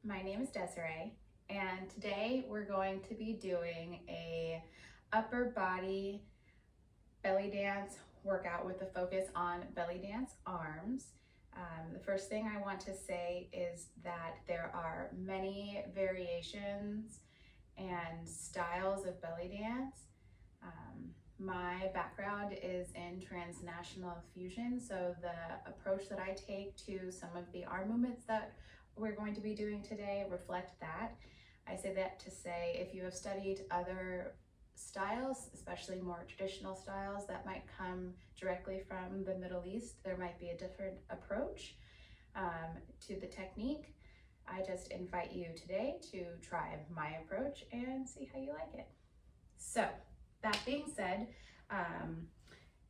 My name is Desiree, and today we're going to be doing a upper body belly dance workout with a focus on belly dance arms. The first thing I want to say is that there are many variations and styles of belly dance. My background is in transnational fusion, so the approach that I take to some of the arm movements that we're going to be doing today reflect that. I say that to say if you have studied other styles, especially more traditional styles that might come directly from the Middle East, there might be a different approach to the technique. I just invite you today to try my approach and see how you like it. So that being said,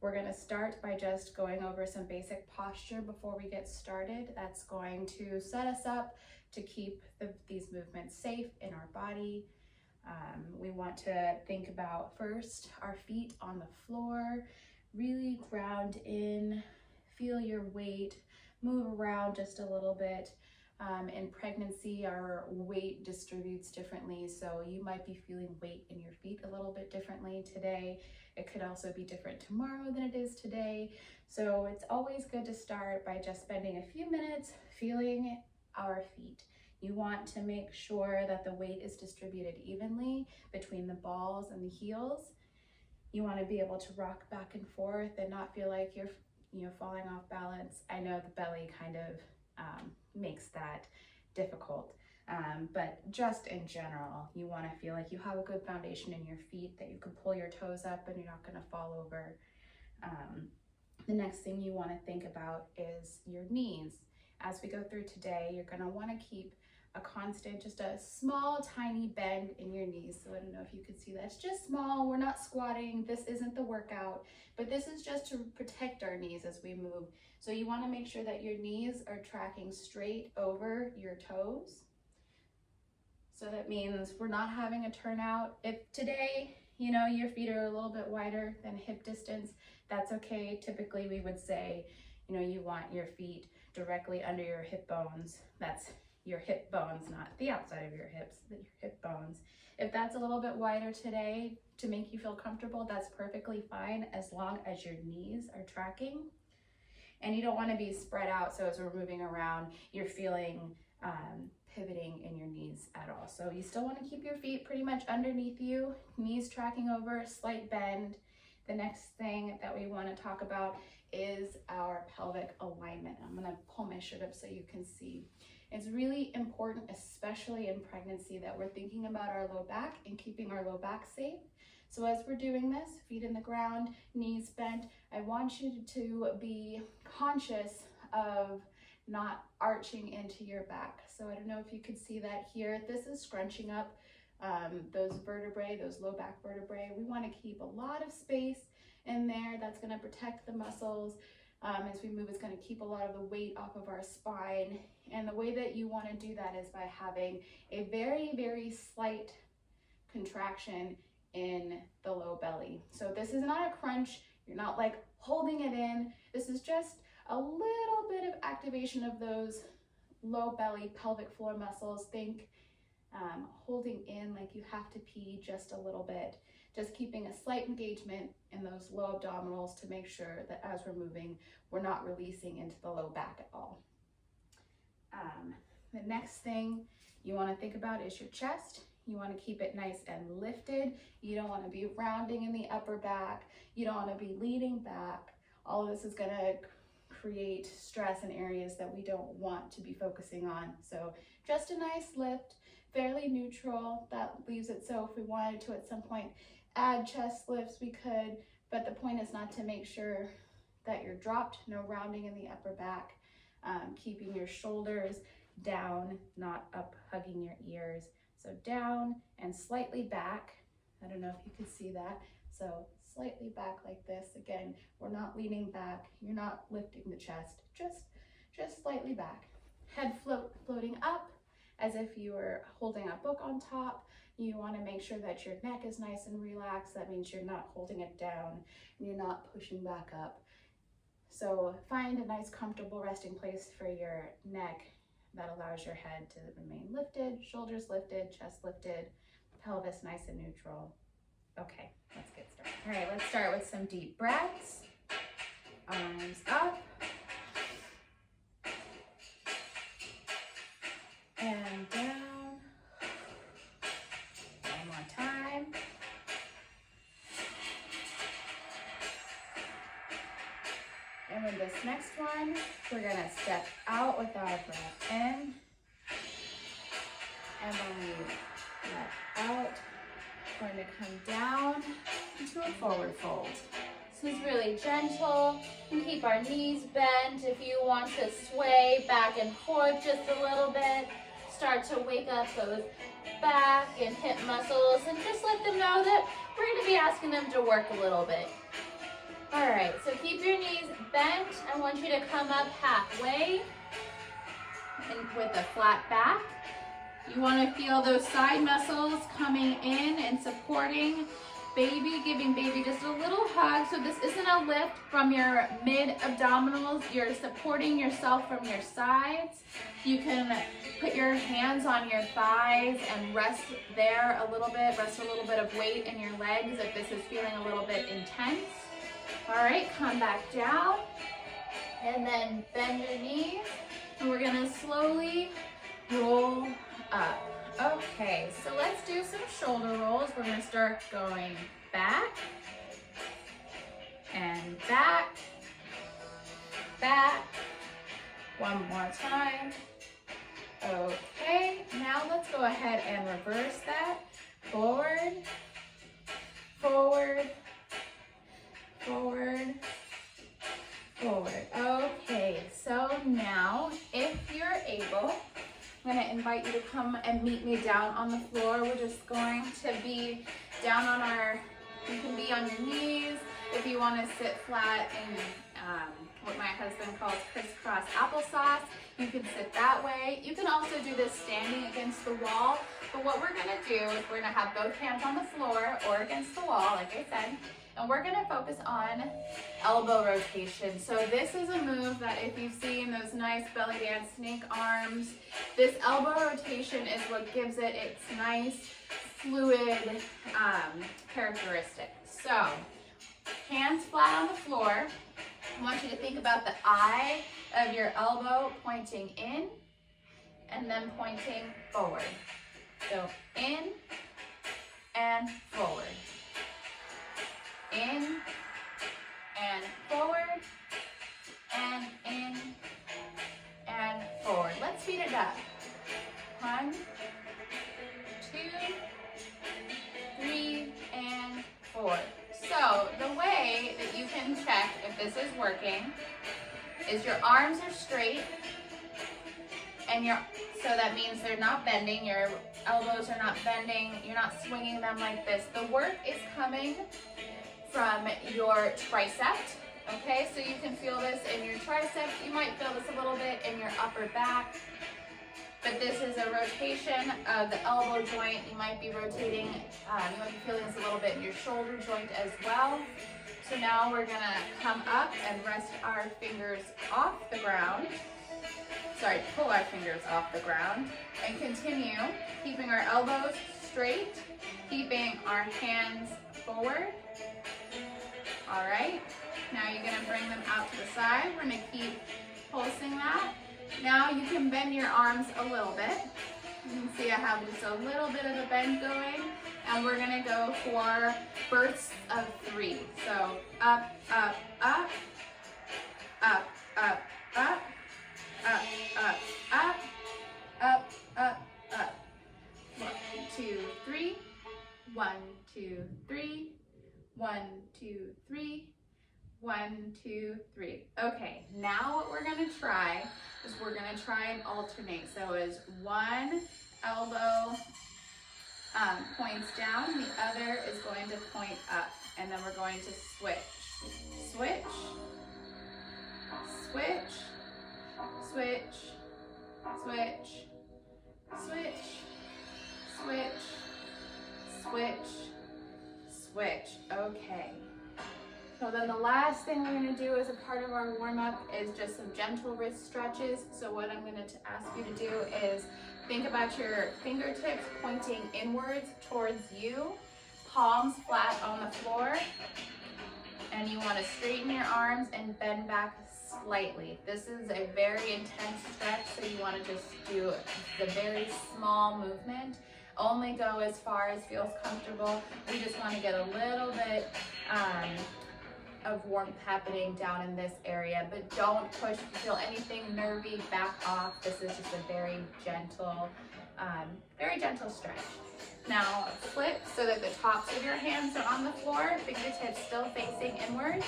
we're going to start by just going over some basic posture before we get started. That's going to set us up to keep these movements safe in our body. We want to think about first our feet on the floor, really ground in, feel your weight, move around just a little bit. In pregnancy, our weight distributes differently, so you might be feeling weight in your feet a little bit differently today. It could also be different tomorrow than it is today. So it's always good to start by just spending a few minutes feeling our feet. You want to make sure that the weight is distributed evenly between the balls and the heels. You want to be able to rock back and forth and not feel like you're falling off balance. I know the belly kind of makes that difficult. But just in general, you want to feel like you have a good foundation in your feet, that you can pull your toes up and you're not going to fall over. The next thing you want to think about is your knees. As we go through today, you're going to want to keep a constant, just a small, tiny bend in your knees. So I don't know if you can see that. It's just small. We're not squatting. This isn't the workout, but this is just to protect our knees as we move. So you want to make sure that your knees are tracking straight over your toes. So that means we're not having a turnout. If today, your feet are a little bit wider than hip distance, that's okay. Typically we would say, you want your feet directly under your hip bones. That's your hip bones, not the outside of your hips, but your hip bones. If that's a little bit wider today to make you feel comfortable, that's perfectly fine as long as your knees are tracking. And you don't want to be spread out, so as we're moving around, you're feeling pivoting in your knees at all. So you still want to keep your feet pretty much underneath you, knees tracking over, slight bend. The next thing that we want to talk about is our pelvic alignment. I'm going to pull my shirt up so you can see. It's really important, especially in pregnancy, that we're thinking about our low back and keeping our low back safe. So as we're doing this, feet in the ground, knees bent, I want you to be conscious of not arching into your back. So I don't know if you can see that here. This is scrunching up those vertebrae, those low back vertebrae. We want to keep a lot of space in there. That's going to protect the muscles. As we move, it's going to keep a lot of the weight off of our spine. And the way that you want to do that is by having a very, very slight contraction in the low belly. So this is not a crunch. You're not like holding it in. This is just a little bit of activation of those low belly pelvic floor muscles. Think holding in like you have to pee just a little bit. Just keeping a slight engagement in those low abdominals to make sure that as we're moving, we're not releasing into the low back at all. The next thing you want to think about is your chest. You want to keep it nice and lifted. You don't want to be rounding in the upper back. You don't want to be leaning back. All of this is going to create stress in areas that we don't want to be focusing on. So just a nice lift, fairly neutral. That leaves it so if we wanted to at some point add chest lifts, we could, but the point is not to make sure that you're dropped, no rounding in the upper back, keeping your shoulders down, not up hugging your ears. So down and slightly back. I don't know if you can see that. So slightly back like this. Again, we're not leaning back. You're not lifting the chest, just slightly back. Head floating up as if you were holding a book on top. You want to make sure that your neck is nice and relaxed. That means you're not holding it down and you're not pushing back up. So find a nice comfortable resting place for your neck, That allows your head to remain lifted, shoulders lifted, chest lifted, pelvis nice and neutral. Okay, let's get started. All right, let's start with some deep breaths. Arms up. And down. One more time. And with this next one, we're gonna step out with our breath in. And when we let out, we're going to come down into a forward fold. This is really gentle. You can keep our knees bent. If you want to sway back and forth just a little bit, start to wake up those back and hip muscles and just let them know that we're going to be asking them to work a little bit. All right, so keep your knees bent. I want you to come up halfway and with a flat back. You want to feel those side muscles coming in and supporting baby, giving baby just a little hug. So this isn't a lift from your mid-abdominals. You're supporting yourself from your sides. You can put your hands on your thighs and rest there a little bit. Rest a little bit of weight in your legs if this is feeling a little bit intense. All right, come back down and then bend your knees. And we're gonna slowly roll up. Okay, so let's do some shoulder rolls. We're gonna start going back and back, back. One more time. Okay, now let's go ahead and reverse that. Forward, forward, forward, forward. Okay, so now if you're able, I'm going to invite you to come and meet me down on the floor. We're just going to be down on you can be on your knees. If you want to sit flat in what my husband calls crisscross applesauce, you can sit that way. You can also do this standing against the wall. But what we're going to do is we're going to have both hands on the floor or against the wall, like I said. And we're gonna focus on elbow rotation. So this is a move that if you've seen those nice belly dance snake arms, this elbow rotation is what gives it its nice fluid characteristic. So hands flat on the floor. I want you to think about the eye of your elbow pointing in and then pointing forward. So in and forward. In and forward, and in and forward. Let's speed it up. 1, 2, 3, and 4. So the way that you can check if this is working is your arms are straight, and so that means they're not bending. Your elbows are not bending. You're not swinging them like this. The work is coming from your tricep, okay? So you can feel this in your tricep. You might feel this a little bit in your upper back, but this is a rotation of the elbow joint. You might be rotating, you might be feeling this a little bit in your shoulder joint as well. So now we're gonna come up and rest our fingers off the ground. Sorry, pull our fingers off the ground and continue keeping our elbows straight, keeping our hands forward. All right, now you're gonna bring them out to the side. We're gonna keep pulsing that. Now you can bend your arms a little bit. You can see I have just a little bit of a bend going, and we're gonna go for bursts of 3. So up, up, up, up, up, up, up, up, up, up, up, up. 1, 2, 3. 1, 2, 3. 1, 2, 3. 1, 2, 3. Okay, now what we're gonna try is we're gonna try and alternate. So as one elbow points down, the other is going to point up, and then we're going to switch, switch, switch, switch, switch, switch, switch, switch, switch. Okay. So then the last thing we're going to do as a part of our warm-up is just some gentle wrist stretches. So what I'm going to ask you to do is think about your fingertips pointing inwards towards you, palms flat on the floor, and you want to straighten your arms and bend back slightly. This is a very intense stretch, so you want to just do the very small movement. Only go as far as feels comfortable. We just want to get a little bit of warmth happening down in this area, but don't push. If you feel anything nervy, back off. This is just a very gentle stretch. Now flip so that the tops of your hands are on the floor, fingertips still facing inwards.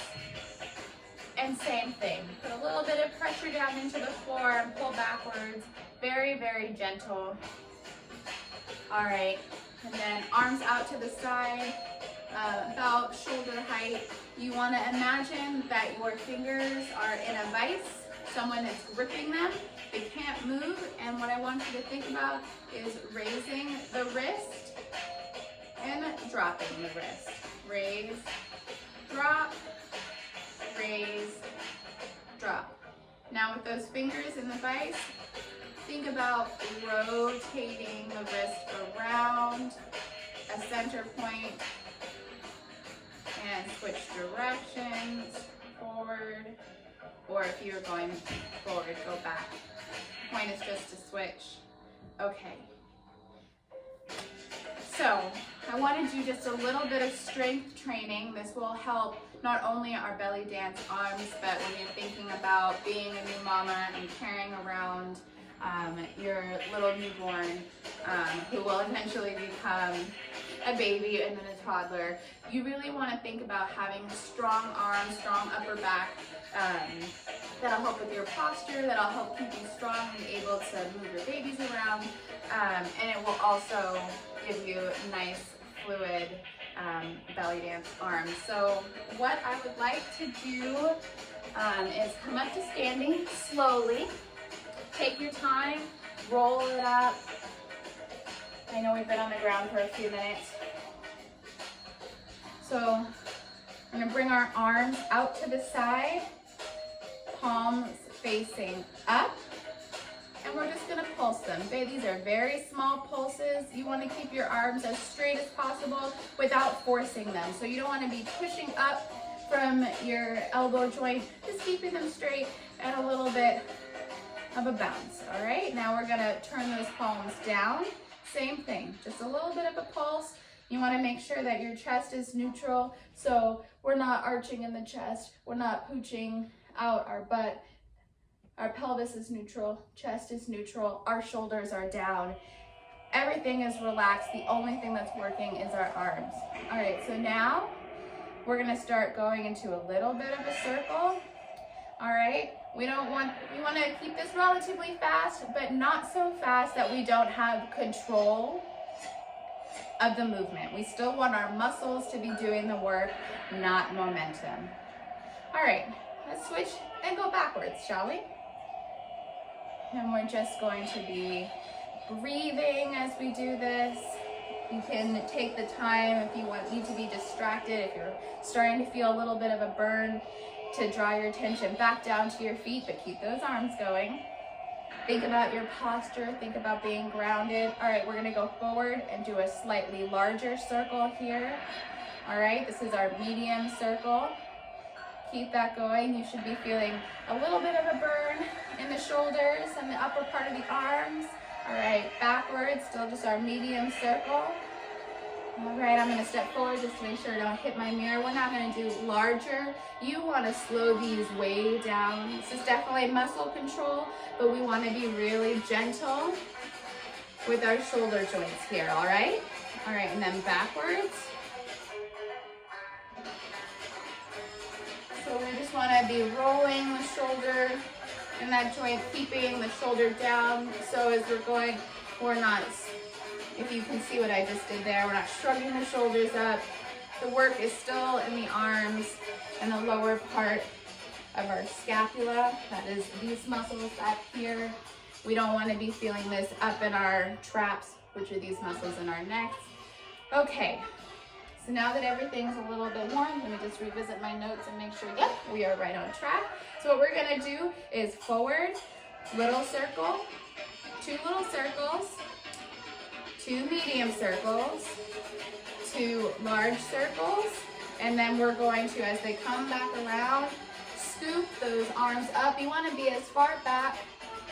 And same thing, put a little bit of pressure down into the floor and pull backwards. Very, very gentle. All right, and then arms out to the side, about shoulder height. You want to imagine that your fingers are in a vice. Someone is gripping them. They can't move, and what I want you to think about is raising the wrist and dropping the wrist. Raise, drop, raise, drop. Now with those fingers in the vice, think about rotating the wrist around a center point and switch directions, forward, or if you're going forward, go back. The point is just to switch. Okay. So I want to do just a little bit of strength training. This will help not only our belly dance arms, but when you're thinking about being a new mama and carrying around your little newborn who will eventually become a baby and then a toddler, you really want to think about having strong arms, strong upper back. That'll help with your posture, that'll help keep you strong and able to move your babies around, and it will also give you nice, fluid belly dance arms. So what I would like to do is come up to standing slowly. Take your time, roll it up. I know we've been on the ground for a few minutes. So we're gonna bring our arms out to the side, palms facing up, and we're just gonna pulse them. These are very small pulses. You wanna keep your arms as straight as possible without forcing them. So you don't wanna be pushing up from your elbow joint, just keeping them straight and a little bit of a bounce. All right, now we're gonna turn those palms down. Same thing, just a little bit of a pulse. You wanna make sure that your chest is neutral, so we're not arching in the chest, we're not pooching out our butt. Our pelvis is neutral, chest is neutral, our shoulders are down. Everything is relaxed. The only thing that's working is our arms. All right, so now we're gonna start going into a little bit of a circle. All right, we want to keep this relatively fast, but not so fast that we don't have control of the movement. We still want our muscles to be doing the work, not momentum. All right, let's switch and go backwards, shall we? And we're just going to be breathing as we do this. You can take the time if you need to be distracted, if you're starting to feel a little bit of a burn, to draw your attention back down to your feet, but keep those arms going. Think about your posture, think about being grounded. All right, we're gonna go forward and do a slightly larger circle here. All right, this is our medium circle. Keep that going. You should be feeling a little bit of a burn in the shoulders and the upper part of the arms. All right, backwards, still just our medium circle. All right, I'm gonna step forward just to make sure I don't hit my mirror. We're not gonna do larger. You wanna slow these way down. This is definitely muscle control, but we wanna be really gentle with our shoulder joints here, all right? All right, and then backwards. So we just wanna be rolling the shoulder in that joint, keeping the shoulder down. So as we're going, we're not, if you can see what I just did there, we're not shrugging the shoulders up. The work is still in the arms and the lower part of our scapula. That is these muscles up here. We don't want to be feeling this up in our traps, which are these muscles in our necks. Okay, So now that everything's a little bit warm, let me just revisit my notes and make sure, yep, we are right on track. So what we're gonna do is forward, little circle, 2 little circles, 2 medium circles, 2 large circles, and then we're going to, as they come back around, scoop those arms up. You wanna be as far back,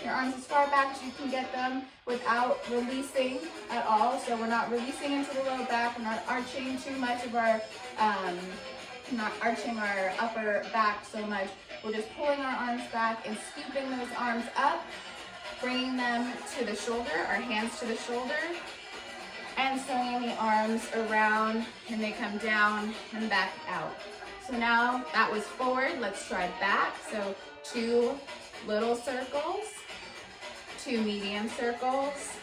your arms as far back as you can get them without releasing at all. So we're not releasing into the low back, we're not arching too much of our, not arching our upper back so much. We're just pulling our arms back and scooping those arms up, bringing them to the shoulder, our hands to the shoulder, and swinging the arms around, and they come down and back out. So now that was forward, let's try back. So 2 little circles, 2 medium circles,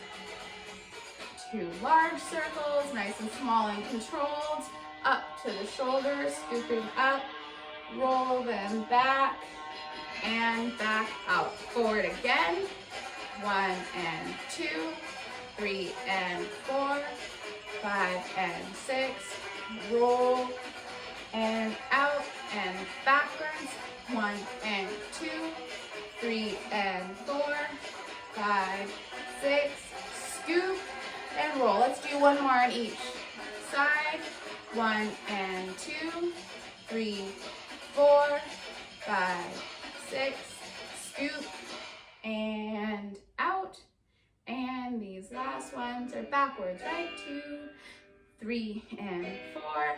2 large circles, nice and small and controlled, up to the shoulders, scooping up, roll them back and back out. Forward again, 1 and 2, 3 and 4, 5 and 6, roll and out and backwards, 1 and 2, 3 and 4, 5, 6, scoop and roll. Let's do one more on each side. 1 and 2, 3, 4, 5, 6, scoop and out. And these last ones are backwards, right? 2, 3 and 4,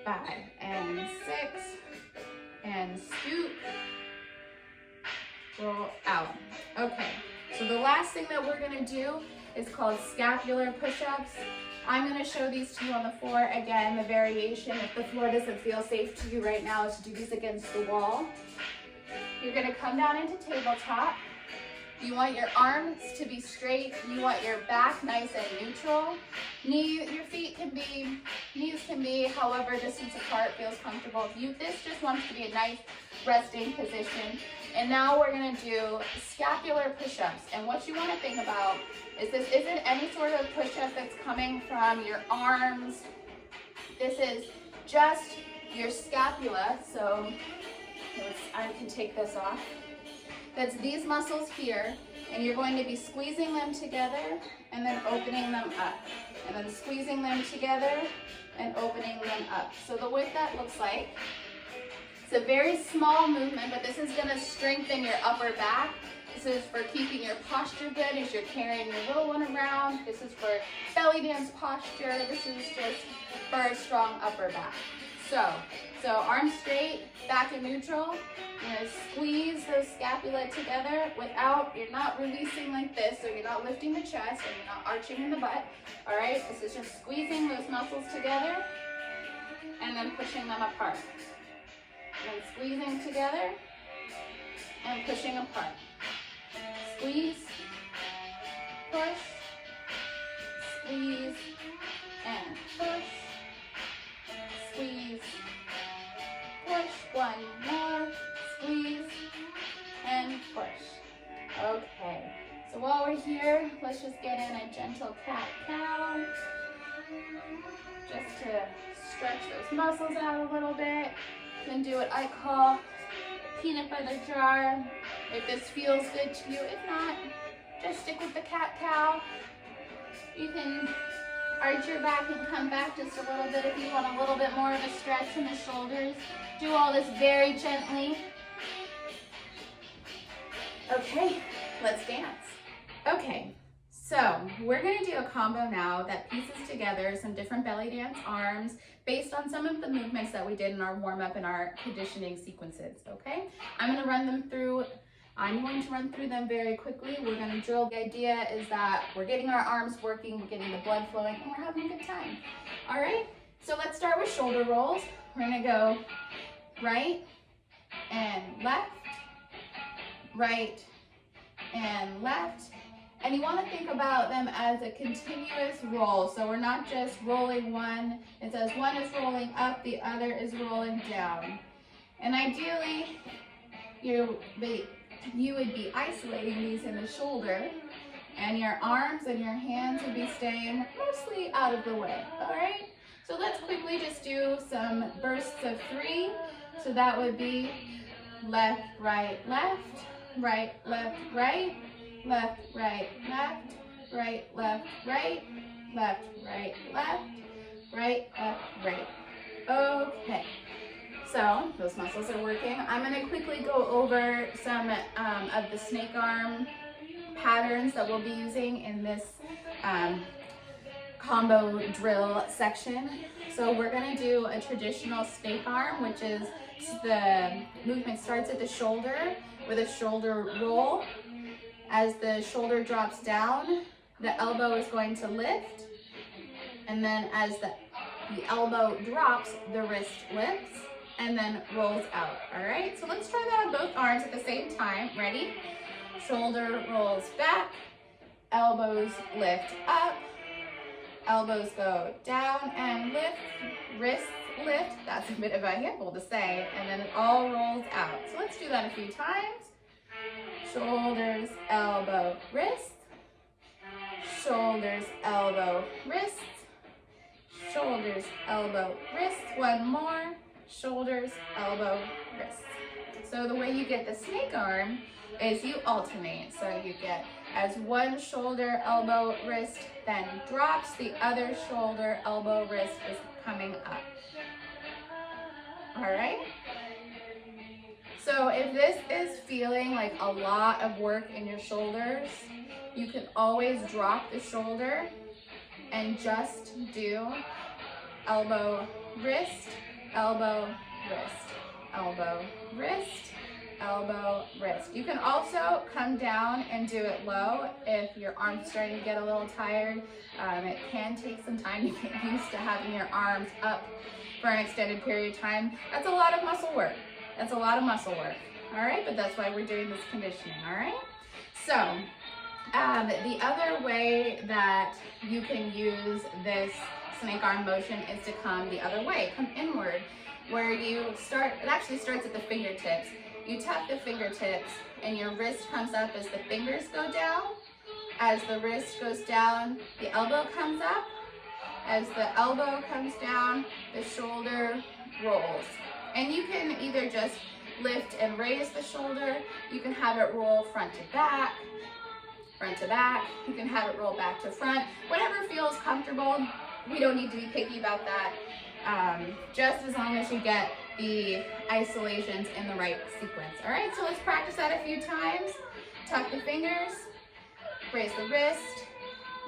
5 and 6, and scoop, roll out. Okay, so the last thing that we're gonna do is called scapular push-ups. I'm gonna show these to you on the floor. Again, the variation, if the floor doesn't feel safe to you right now, is to do these against the wall. You're gonna come down into tabletop. You want your arms to be straight. You want your back nice and neutral. Your feet can be, knees can be however distance apart feels comfortable. This just wants to be a nice resting position. And now we're gonna do scapular push-ups. And what you wanna think about is this isn't any sort of push-up that's coming from your arms. This is just your scapula. So I can take this off. That's these muscles here, and you're going to be squeezing them together and then opening them up, and then squeezing them together and opening them up. So the way that looks like, it's a very small movement, but this is going to strengthen your upper back. This is for keeping your posture good as you're carrying your little one around. This is for belly dance posture. This is just for a strong upper back. So arms straight, back in neutral. You're gonna squeeze those scapula together without, you're not releasing like this, so you're not lifting the chest and you're not arching in the butt. All right, this is just squeezing those muscles together and then pushing them apart. And then squeezing together and pushing apart. Squeeze, push, squeeze, and push. Squeeze, push, one more, squeeze, and push. Okay, so while we're here, let's just get in a gentle cat-cow, just to stretch those muscles out a little bit. You can do what I call a peanut butter jar, if this feels good to you. If not, just stick with the cat-cow. You can arch your back and come back just a little bit if you want a little bit more of a stretch in the shoulders. Do all this very gently. Okay, let's dance. Okay, so we're gonna do a combo now that pieces together some different belly dance arms based on some of the movements that we did in our warm-up and our conditioning sequences, okay? I'm going to run through them very quickly. We're going to drill. The idea is that we're getting our arms working, we're getting the blood flowing, and we're having a good time. All right, so let's start with shoulder rolls. We're going to go right and left, right and left. And you want to think about them as a continuous roll. So we're not just rolling one. It says one is rolling up, the other is rolling down. And ideally, you would be isolating these in the shoulder, and your arms and your hands would be staying mostly out of the way, all right? So let's quickly just do some bursts of 3. So that would be left, right, left, right, left, right, left, right, left, right, left, right, left, right, left, right, left, right. Okay, so those muscles are working. I'm going to quickly go over some of the snake arm patterns that we'll be using in this combo drill section. So we're going to do a traditional snake arm, which is the movement starts at the shoulder with a shoulder roll. As the shoulder drops down, the elbow is going to lift, and then as the elbow drops, the wrist lifts and then rolls out. All right, so let's try that on both arms at the same time. Ready? Shoulder rolls back, elbows lift up, elbows go down and lift, wrists lift. That's a bit of a handful to say, and then it all rolls out. So let's do that a few times. Shoulders, elbow, wrist, shoulders, elbow, wrist, shoulders, elbow, wrist. One more, shoulders, elbow, wrist. So the way you get the snake arm is you alternate. So you get as one shoulder, elbow, wrist, then drops, the other shoulder, elbow, wrist is coming up. All right? So if this is feeling like a lot of work in your shoulders, you can always drop the shoulder and just do elbow, wrist, elbow, wrist, elbow, wrist, elbow, wrist. You can also come down and do it low if your arm's starting to get a little tired. It can take some time to get used to having your arms up for an extended period of time. That's a lot of muscle work. That's a lot of muscle work. All right, but that's why we're doing this conditioning, all right? So the other way that you can use this snake arm motion is to come the other way, come inward, where you start, it actually starts at the fingertips. You tap the fingertips and your wrist comes up as the fingers go down. As the wrist goes down, the elbow comes up. As the elbow comes down, the shoulder rolls. And you can either just lift and raise the shoulder, you can have it roll front to back, you can have it roll back to front, whatever feels comfortable. We don't need to be picky about that, just as long as you get the isolations in the right sequence. All right, so let's practice that a few times. Tuck the fingers, raise the wrist,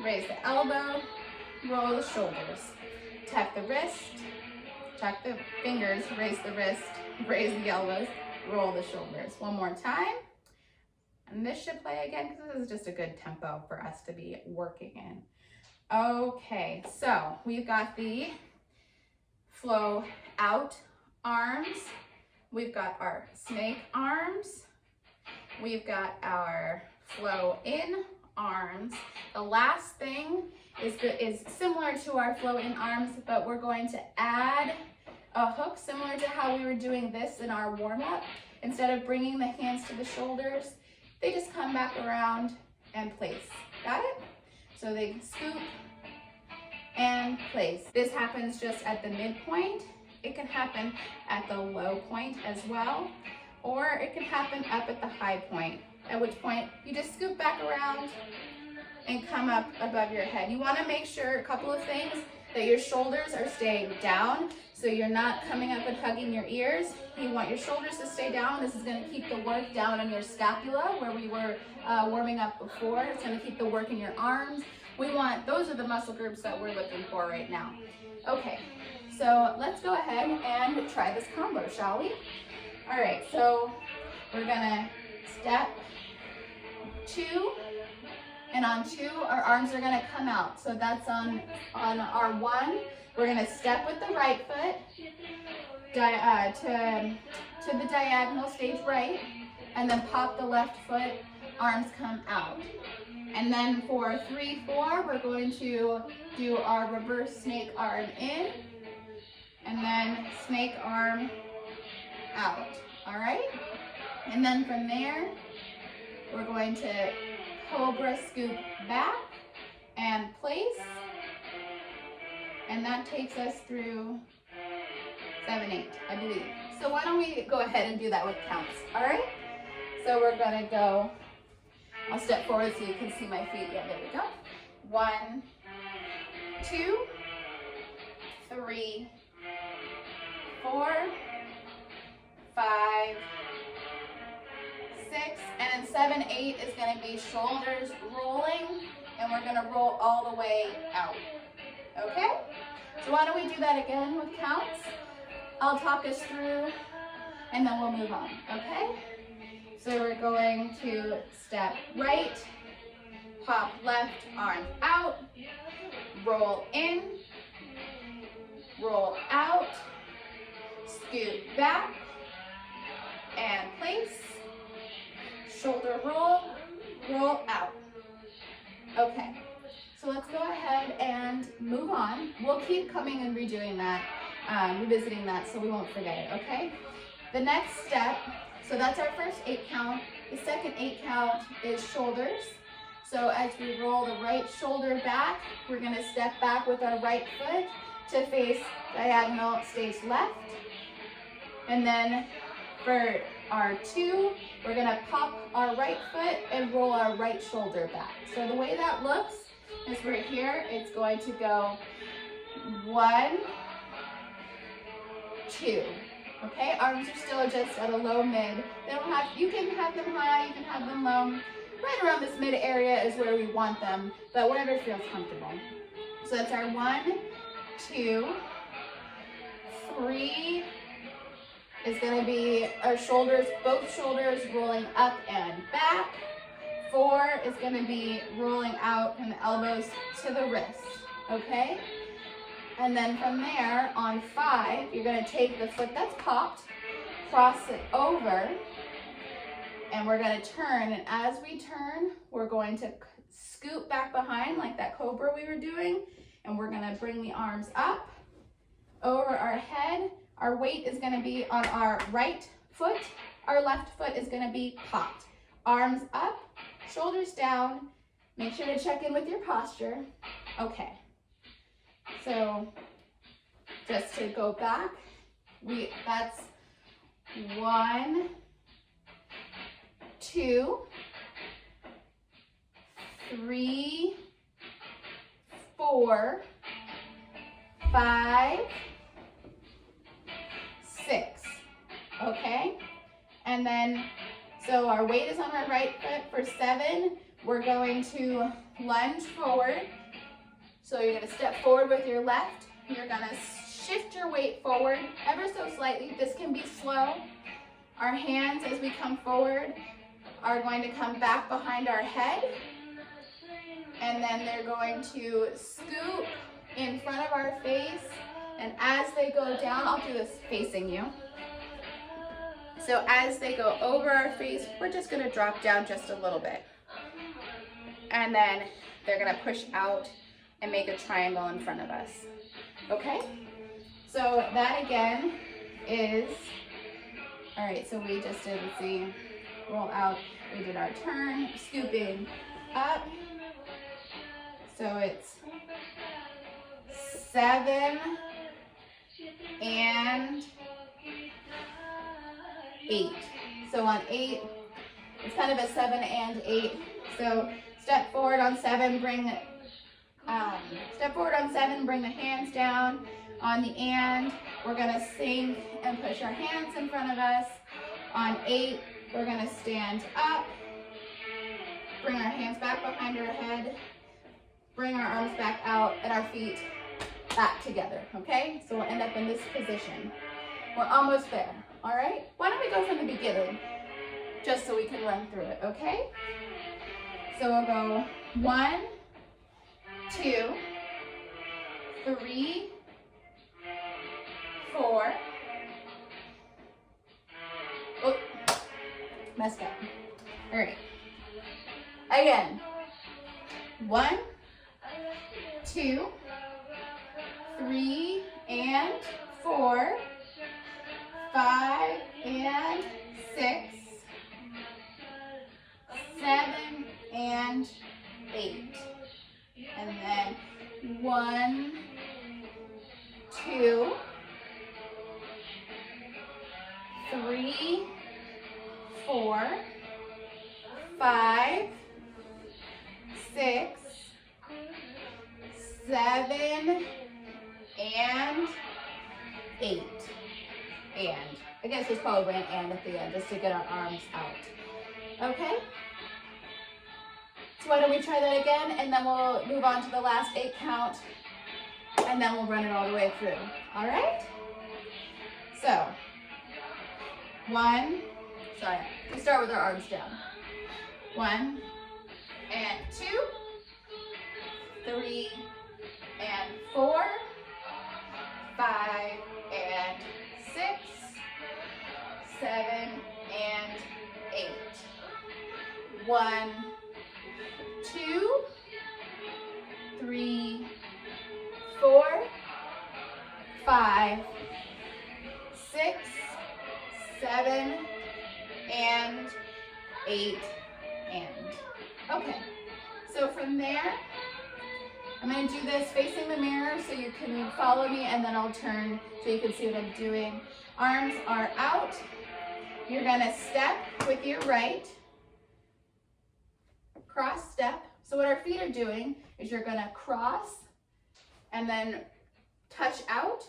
raise the elbow, roll the shoulders. Tuck the wrist, tuck the fingers, raise the wrist, raise the elbows, roll the shoulders. One more time. And this should play again because this is just a good tempo for us to be working in. Okay, so we've got the flow out arms. We've got our snake arms. We've got our flow in arms. The last thing is similar to our flow in arms, but we're going to add a hook similar to how we were doing this in our warm-up. Instead of bringing the hands to the shoulders, they just come back around and place. Got it? So they scoop and place. This happens just at the midpoint. It can happen at the low point as well, or it can happen up at the high point, at which point you just scoop back around and come up above your head. You want to make sure, a couple of things, that your shoulders are staying down, so you're not coming up and hugging your ears. You want your shoulders to stay down. This is going to keep the work down on your scapula, where we were warming up before. It's going to keep the work in your arms. Those are the muscle groups that we're looking for right now. Okay, so let's go ahead and try this combo, shall we? All right, so we're going to step 2, and on 2, our arms are going to come out. So that's on our 1. We're going to step with the right foot to the diagonal, stage right, and then pop the left foot, arms come out. And then for 3, 4, we're going to do our reverse snake arm in, and then snake arm out, all right? And then from there, we're going to cobra scoop back and place, And that takes us through 7, 8, I believe. So why don't we go ahead and do that with counts, all right? So we're gonna go, I'll step forward so you can see my feet. Yeah, there we go. 1, 2, 3, 4, 5, 6, and then 7, 8 is gonna be shoulders rolling, and we're gonna roll all the way out, okay? So why don't we do that again with counts? I'll talk us through, and then we'll move on, okay? So we're going to step right, pop left arm out, roll in, roll out, scoot back, and place, shoulder roll, roll out. Okay, so let's go ahead and move on. We'll keep coming and redoing that, revisiting that so we won't forget it, okay? The next step, so that's our first 8 count. The second 8 count is shoulders. So as we roll the right shoulder back, we're gonna step back with our right foot to face diagonal stage left. And then for our 2, we're gonna pop our right foot and roll our right shoulder back. So the way that looks is we're here, it's going to go 1, 2. Okay, arms are still just at a low mid. They don't have, you can have them high, you can have them low. Right around this mid area is where we want them, but wherever feels comfortable. So that's our 1, 2, 3 is gonna be our shoulders, both shoulders rolling up and back. 4 is gonna be rolling out from the elbows to the wrist, okay? And then from there, on 5, you're gonna take the foot that's popped, cross it over, and we're gonna turn. And as we turn, we're going to scoot back behind like that cobra we were doing, and we're gonna bring the arms up, over our head. Our weight is gonna be on our right foot. Our left foot is gonna be popped. Arms up, shoulders down. Make sure to check in with your posture. Okay. So just to go back, that's 1, 2, 3, 4, 5, 6. Okay? And then, so our weight is on our right foot. For 7, we're going to lunge forward. So you're going to step forward with your left. You're going to shift your weight forward ever so slightly. This can be slow. Our hands, as we come forward, are going to come back behind our head. And then they're going to scoop in front of our face. And as they go down, I'll do this facing you. So as they go over our face, we're just going to drop down just a little bit. And then they're going to push out and make a triangle in front of us. Okay? So that again is, all right, so we just did, let's see, roll out, we did our turn, scooping up. So it's 7 and 8. So on 8, it's kind of a 7 and 8. So step forward on 7, step forward on 7, bring the hands down. On the and, we're gonna sink and push our hands in front of us. On 8, we're gonna stand up, bring our hands back behind our head, bring our arms back out and our feet back together, okay? So we'll end up in this position. We're almost there, all right? Why don't we go from the beginning, just so we can run through it, okay? So we'll go 1, 2, 3, 4. Oh, messed up. All right. Again. 1, 2, 3, and 4, 5, and 6, 7, and 8. And then 1, 2, 3, 4, 5, 6, 7, and 8. And I guess there's probably an and at the end just to get our arms out. Okay? So why don't we try that again, and then we'll move on to the last 8 count, and then we'll run it all the way through. All right? So, 1, we start with our arms down. 1 and 2, 3 and 4, 5 and 6, 7 and 8. 1, 2, 3, 4, 5, 6, 7, and 8, and. Okay, so from there, I'm going to do this facing the mirror so you can follow me, and then I'll turn so you can see what I'm doing. Arms are out. You're going to step with your right, cross step. So what our feet are doing is you're going to cross and then touch out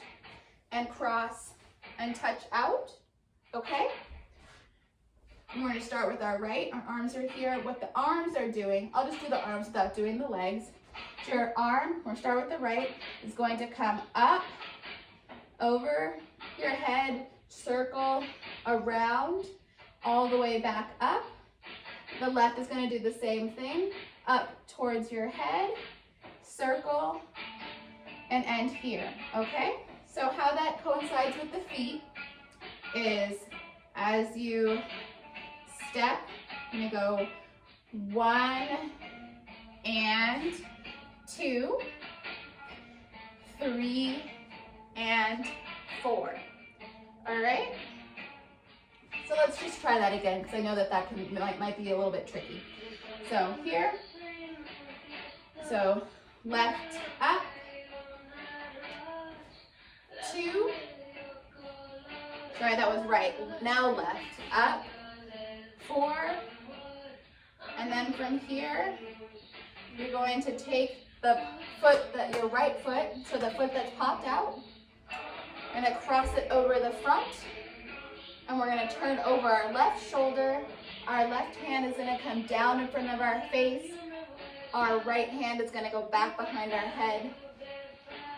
and cross and touch out, okay? We're going to start with our right. Our arms are here. What the arms are doing, I'll just do the arms without doing the legs. So your arm, we'll start with the right, is going to come up, over your head, circle, around, all the way back up. The left is going to do the same thing, up towards your head, circle, and end here, okay? So how that coincides with the feet is as you step, you're gonna go 1 and 2, 3 and 4. All right? So let's just try that again because I know that might be a little bit tricky. So here, so left up, 2, sorry, that was right. Now left, up, 4, and then from here, you're going to take the foot, your right foot, so the foot that's popped out, and cross it over the front, and we're going to turn over our left shoulder. Our left hand is going to come down in front of our face. Our right hand is going to go back behind our head,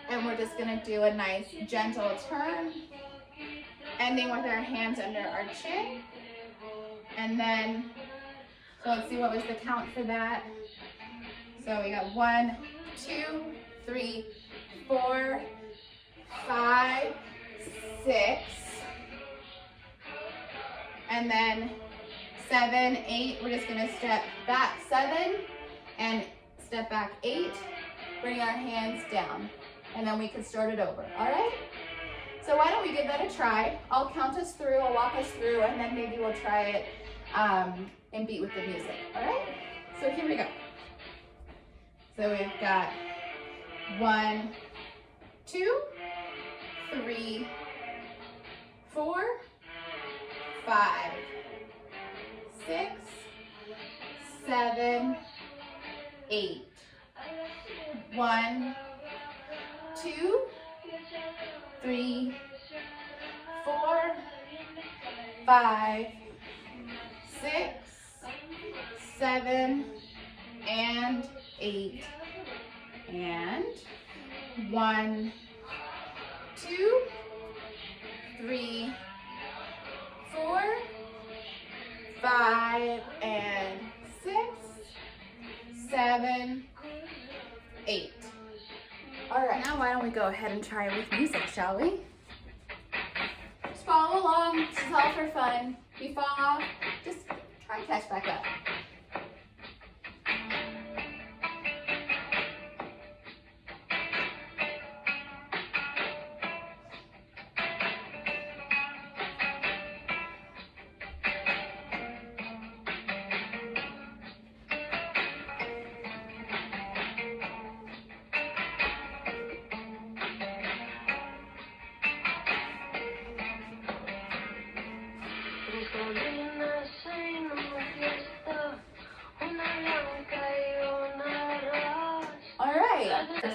and we're just going to do a nice gentle turn, ending with our hands under our chin. And then, so let's see what was the count for that. So we got 1, 2, 3, 4, 5, 6, and then 7, 8. We're just going to step back 7 and step back 8. Bring our hands down, and then we can start it over. All right? So why don't we give that a try? I'll count us through, I'll walk us through, and then maybe we'll try it and beat with the music. All right? So here we go. So we've got 1, 2, 3, 4, 5, 6, 7, 8. 1, 2, 3, 4, 5, 6, 7, and 8. And 1, 2, 3, 4, 5, and 6, 7, 8. All right, now why don't we go ahead and try it with music, shall we? Just follow along. This is all for fun. If you fall off, just try and catch back up.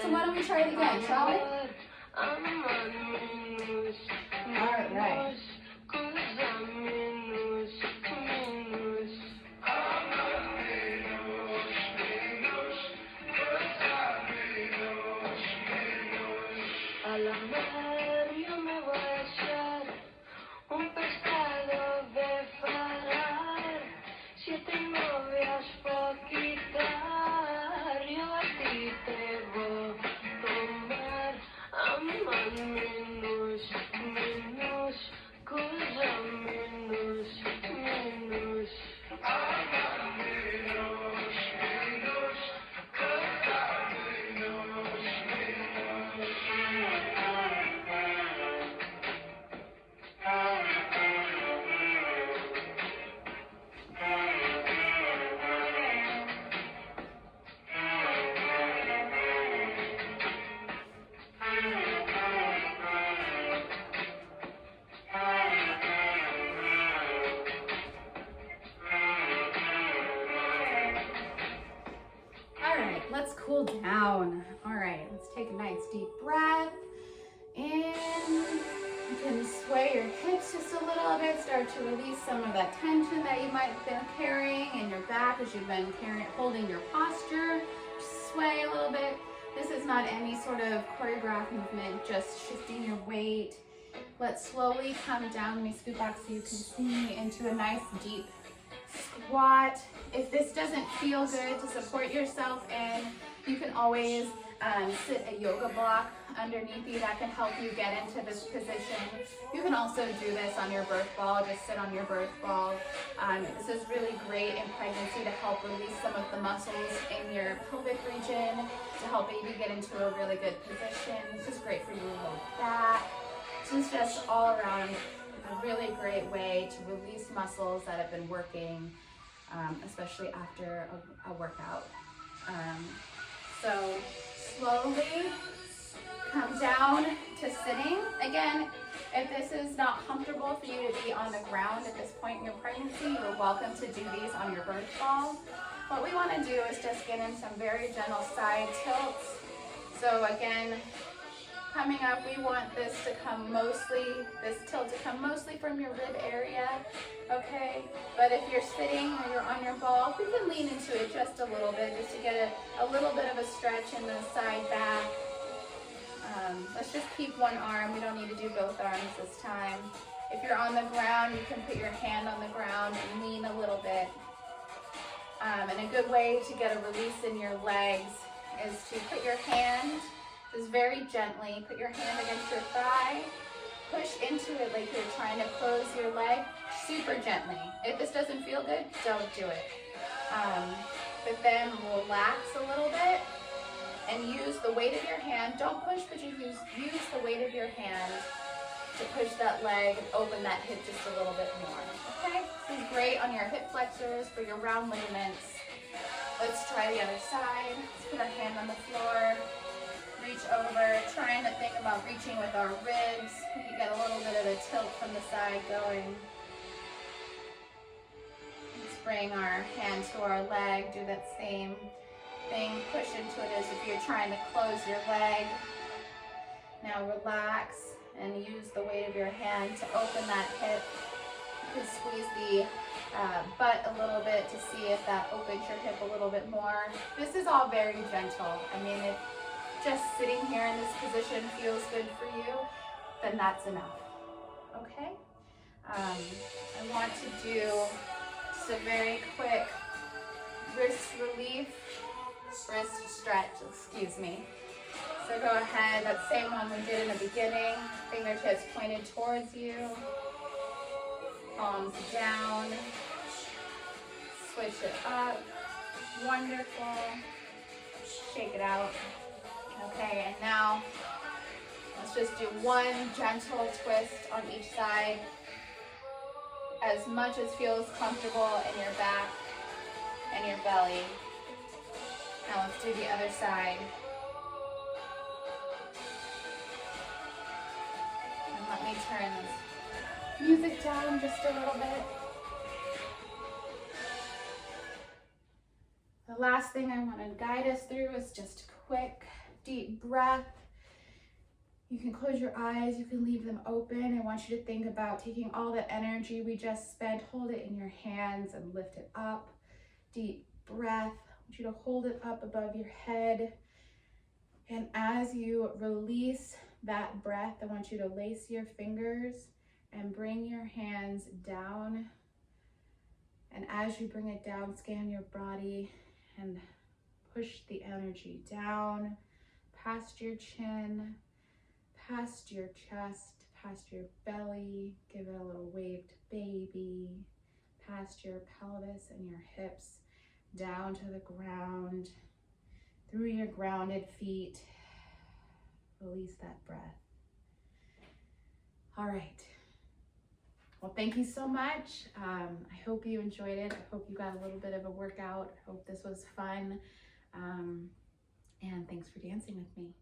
So why don't we try it again, shall we? All right. A la mar yo me voy a echar un pescado de farar, 7 novias pa' quitar, yo a ti te voy a tomar, amar menos, menos, cosa menos, menos. Amar menos, menos, cosa menos, menos. Let's cool down. All right, let's take a nice deep breath in. You can sway your hips just a little bit, start to release some of that tension that you might have been carrying in your back as you've been holding your posture. Just sway a little bit. This is not any sort of choreographed movement, just shifting your weight. Let's slowly come down. Let me scoot back so you can see me into a nice deep squat. If this doesn't feel good to support yourself in, you can always sit a yoga block underneath you that can help you get into this position. You can also do this on your birth ball, just sit on your birth ball. This is really great in pregnancy to help release some of the muscles in your pelvic region, to help baby get into a really good position. This is great for your low back. This is just all around a really great way to release muscles that have been working, especially after a workout. So slowly come down to sitting. Again, if this is not comfortable for you to be on the ground at this point in your pregnancy, you're welcome to do these on your birth ball. What we want to do is just get in some very gentle side tilts. So again, coming up, we want this tilt to come mostly from your rib area, okay? But if you're sitting or you're on your ball, we can lean into it just a little bit, just to get a little bit of a stretch in the side back. Let's just keep one arm. We don't need to do both arms this time. If you're on the ground, you can put your hand on the ground and lean a little bit. And a good way to get a release in your legs is to put your hand, just very gently, put your hand against your thigh, push into it like you're trying to close your leg, super gently. If this doesn't feel good, don't do it. But then relax a little bit and use the weight of your hand. Don't push, but you use the weight of your hand to push that leg, open that hip just a little bit more, okay? This is great on your hip flexors, for your round ligaments. Let's try the other side. Let's put our hand on the floor. Reach over, trying to think about reaching with our ribs. We can get a little bit of a tilt from the side going. Let's bring our hand to our leg, do that same thing. Push into it as if you're trying to close your leg. Now relax and use the weight of your hand to open that hip. You can squeeze the butt a little bit to see if that opens your hip a little bit more. This is all very gentle. I mean, if just sitting here in this position feels good for you, then that's enough, okay? I want to do just a very quick wrist relief, wrist stretch, excuse me. So go ahead, that same one we did in the beginning, fingertips pointed towards you, palms down, switch it up, wonderful, shake it out. Okay, and now let's just do one gentle twist on each side, as much as feels comfortable in your back and your belly. Now let's do the other side. And let me turn this music down just a little bit. The last thing I want to guide us through is just quick, breath. You can close your eyes, you can leave them open. I want you to think about taking all the energy we just spent, hold it in your hands and lift it up. Deep breath. I want you to hold it up above your head. And as you release that breath, I want you to lace your fingers and bring your hands down. And as you bring it down, scan your body and push the energy down, past your chin, past your chest, past your belly. Give it a little waved baby, past your pelvis and your hips, down to the ground, through your grounded feet. Release that breath. All right. Well, thank you so much. I hope you enjoyed it. I hope you got a little bit of a workout. I hope this was fun. And thanks for dancing with me.